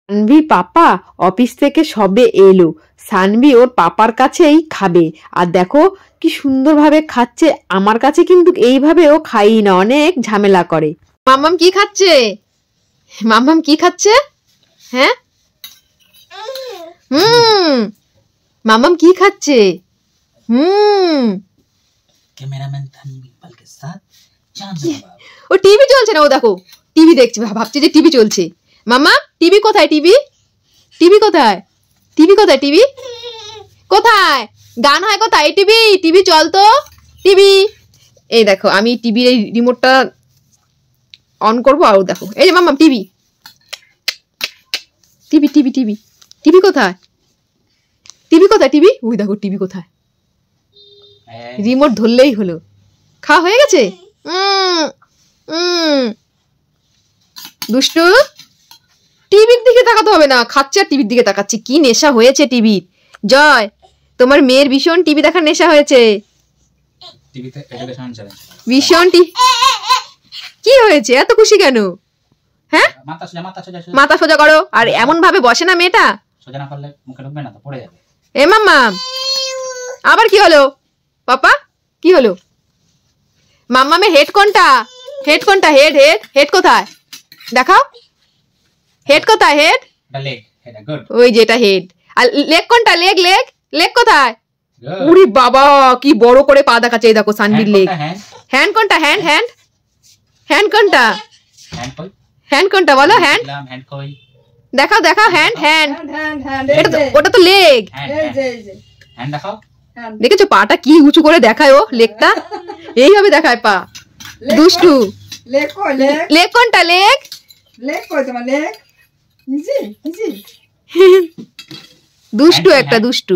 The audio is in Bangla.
সানভি পাপা অফিস থেকে সবে এলো। সানভি ওর পাপার কাছেই খাবে। আর দেখো কি সুন্দরভাবে খাচ্ছে। আমার কাছে কিন্তু এইভাবে ও খাই না, অনেক ঝামেলা করে। মাম্মাম কি খাচ্ছে? মাম্মাম কি খাচ্ছে? হ্যাঁ, মাম্মাম কি খাচ্ছে? कैमरामैन तन्वी इकबाल के साथ चांद ও টিভি চলছে না, ও দেখো টিভি দেখছে, ভাবছে যে টিভি চলছে। মাম্মা টিভি কোথায়? টিভি টিভি কোথায়? টিভি কোথায়? টিভি কোথায়? গান হয় কোথায়? টিভি টিভি চল তো, টিভি। এই দেখো আমি টিভির এই রিমোটটা অন করবো, আর দেখো এই যে মাম্মাম TV TV TV TV TV কোথায়? টিভি কোথায়? টিভি ওই দেখো টিভি কোথায়? রিমোট ধরলেই হলো। খাওয়া হয়ে গেছে? দুষ্টু, টিভির দিকে তাকাতে হবে না, খাচ্ছে আর টিভির দিকে তাকাচ্ছে। কি নেশা হয়েছে টিভির। জয়, তোমার মেয়ের ভীষণ টিভি দেখার নেশা হয়েছে। টিভিতে এডুকেশন চ্যানেল ভীষণ কি হয়েছে? এত খুশি কেন? হ্যাঁ, মাথা সোজা করো। আর এমন ভাবে বসে না মেয়েটা, সোজা না করলে মুখে ঢুকবে না তো, পড়ে যাবে। এ মাম্মা আবার কি হলো? পাপা কি হলো? মাম্মামের হেড কোনটা? হেড কোনটা? হেড হেড হেড কোথায় দেখাও? হেড কোথায়? Head leg, head good. ওই যেটা হেড। আর লেগ কোনটা? লেগ লেগ লেগ কোথায়? উরি বাবা কি বড় করে পা দেখাচ্ছে। এই দেখো সানভির লেগ। হ্যান্ড কোনটা? হ্যান্ড হ্যান্ড হ্যান্ড কোনটা? হ্যান্ড কই? হ্যান্ড কোনটা বলো? হ্যান্ড হ্যান্ড কই? দেখাও দেখাও। হ্যান্ড হ্যান্ড ওটা তো লেগ। হ্যান্ড দেখাও। দেখেছো পাটা কি উঁচু করে দেখায় ও? লেগটা এইভাবে দেখায় পা। দুষ্টু, লেগ কই? লেগ কোনটা? লেগ লেগ কই তোমার? Leg easy easy. দুষ্টু একটা দুষ্টু।